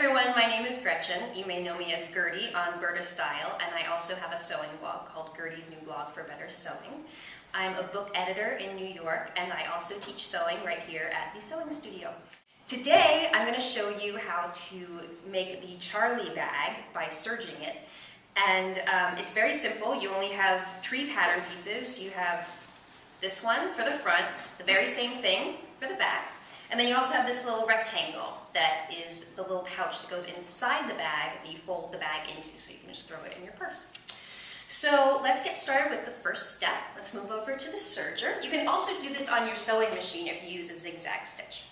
everyone, my name is Gretchen. You may know me as Gertie on BurdaStyle, and I also have a sewing blog called Gertie's New Blog for Better Sewing. I'm a book editor in New York, and I also teach sewing right here at the Sewing Studio. Today, I'm going to show you how to make the Charlie bag by serging it. And it's very simple. You only have 3 pattern pieces. You have this one for the front, the very same thing for the back. And then you also have this little rectangle that is the little pouch that goes inside the bag that you fold the bag into, so you can just throw it in your purse. So let's get started with the first step. Let's move over to the serger. You can also do this on your sewing machine if you use a zigzag stitch.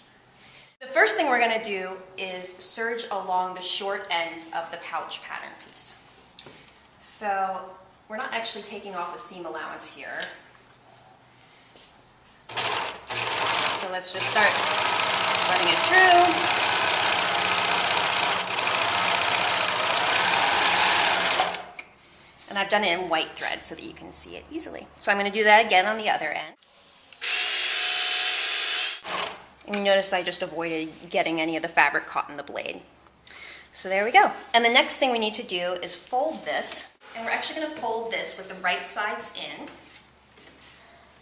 The first thing we're going to do is serge along the short ends of the pouch pattern piece. So we're not actually taking off a seam allowance here. So let's just start running it through. And I've done it in white thread so that you can see it easily. So I'm going to do that again on the other end. And you notice I just avoided getting any of the fabric caught in the blade. So there we go. And the next thing we need to do is fold this. And we're actually going to fold this with the right sides in.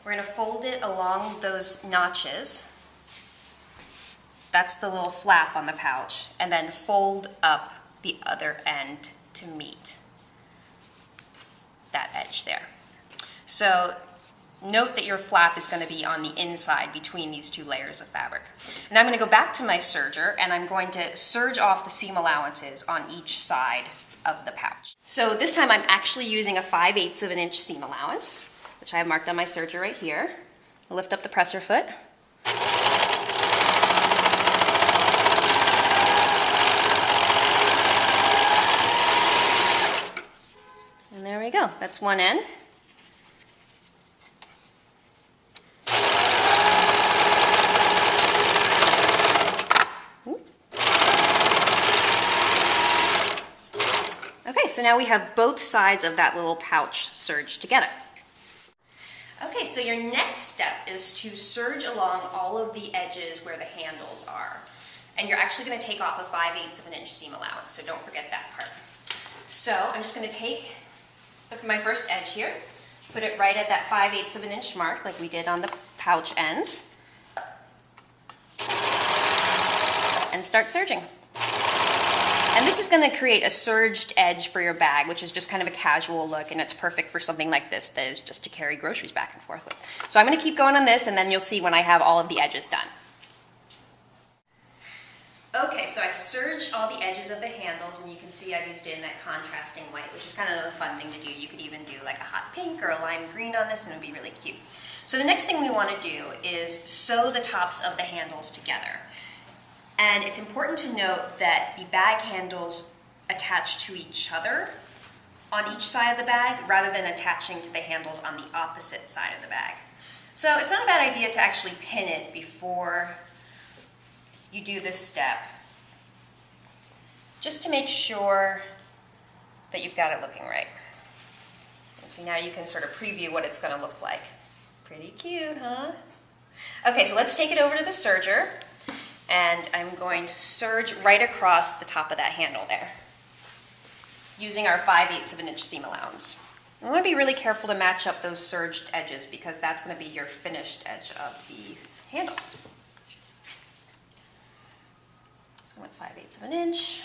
We're going to fold it along those notches. That's the little flap on the pouch. And then fold up the other end to meet that edge there. So note that your flap is going to be on the inside between these 2 layers of fabric. And I'm going to go back to my serger and I'm going to serge off the seam allowances on each side of the pouch. So this time I'm actually using a 5/8 of an inch seam allowance, which I have marked on my serger right here. I'll lift up the presser foot. And there we go. That's one end. Okay, so now we have both sides of that little pouch serged together. Okay, so your next step is to serge along all of the edges where the handles are. And you're actually going to take off a 5/8 of an inch seam allowance, so don't forget that part. So I'm just going to take my first edge here, put it right at that 5/8 of an inch mark like we did on the pouch ends, and start serging. And this is going to create a serged edge for your bag, which is just kind of a casual look, and it's perfect for something like this that is just to carry groceries back and forth with. So I'm going to keep going on this, and then you'll see when I have all of the edges done. Okay, so I've serged all the edges of the handles, and you can see I've used it in that contrasting white, which is kind of a fun thing to do. You could even do like a hot pink or a lime green on this, and it would be really cute. So the next thing we want to do is sew the tops of the handles together. And it's important to note that the bag handles attach to each other on each side of the bag rather than attaching to the handles on the opposite side of the bag. So it's not a bad idea to actually pin it before you do this step, just to make sure that you've got it looking right. And see, now you can sort of preview what it's going to look like. Pretty cute, huh? Okay, so let's take it over to the serger. And I'm going to serge right across the top of that handle there, using our 5/8 of an inch seam allowance. And I want to be really careful to match up those serged edges because that's going to be your finished edge of the handle. So I went 5/8 of an inch.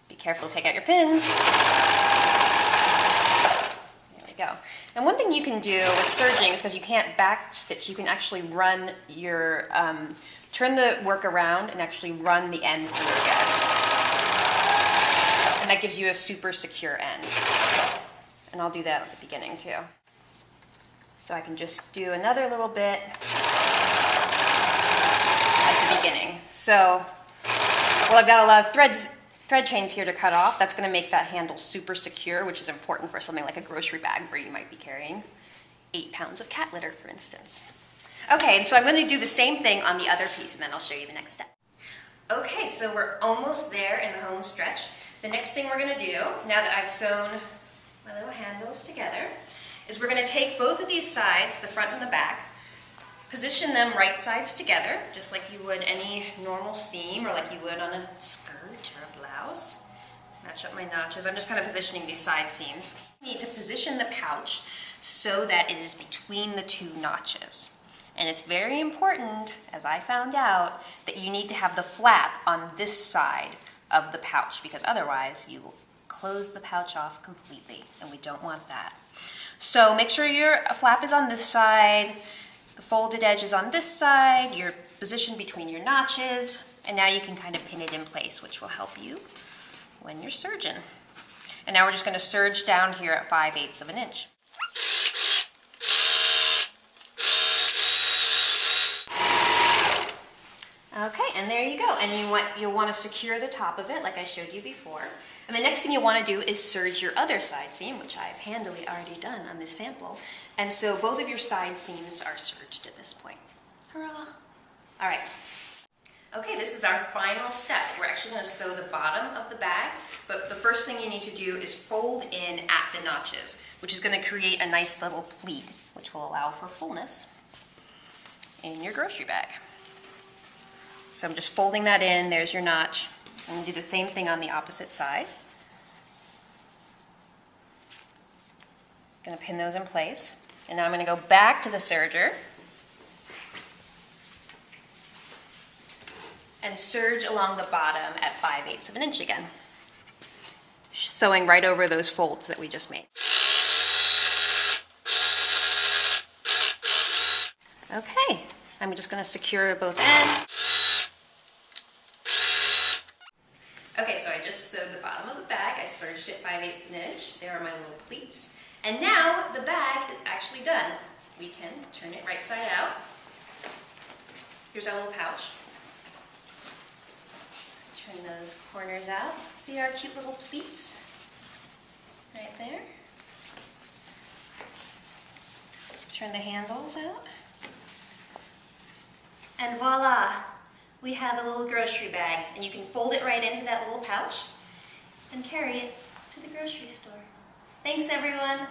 Be careful to take out your pins. There we go. And one thing you can do with serging is because you can't back stitch, you can actually run your, turn the work around and actually run the end through again. And that gives you a super secure end. And I'll do that at the beginning too. So I can just do another little bit at the beginning. So, well, I've got a lot of thread chains here to cut off. That's going to make that handle super secure, which is important for something like a grocery bag where you might be carrying 8 pounds of cat litter, for instance. Okay, and so I'm going to do the same thing on the other piece, and then I'll show you the next step. Okay, so we're almost there in the home stretch. The next thing we're going to do, now that I've sewn my little handles together, is we're going to take both of these sides, the front and the back, Position them right sides together, just like you would any normal seam or like you would on a skirt or a blouse. Match up my notches. I'm just kind of positioning these side seams. You need to position the pouch so that it is between the two notches. And it's very important, as I found out, that you need to have the flap on this side of the pouch, because otherwise you will close the pouch off completely, and we don't want that. So make sure your flap is on this side, the folded edge is on this side, you're positioned between your notches, and now you can kind of pin it in place, which will help you when you're serging. And now we're just going to serge down here at 5/8 of an inch. Okay, and there you go. And you'll want to secure the top of it like I showed you before. And the next thing you want to do is serge your other side seam, which I've handily already done on this sample. And so both of your side seams are serged at this point. Hurrah! All right. Okay, this is our final step. We're actually going to sew the bottom of the bag, but the first thing you need to do is fold in at the notches, which is going to create a nice little pleat, which will allow for fullness in your grocery bag. So I'm just folding that in, there's your notch. I'm going to do the same thing on the opposite side. Going to pin those in place. And now I'm going to go back to the serger and serge along the bottom at 5/8 of an inch again, sewing right over those folds that we just made. Okay, I'm just going to secure both ends. Okay, so I just sewed the bottom of the bag. I serged it 5/8 of an inch. There are my little pleats. And now the bag is actually done. We can turn it right side out. Here's our little pouch. Let's turn those corners out. See our cute little pleats right there? Turn the handles out. And voila! We have a little grocery bag, and you can fold it right into that little pouch and carry it to the grocery store. Thanks, everyone.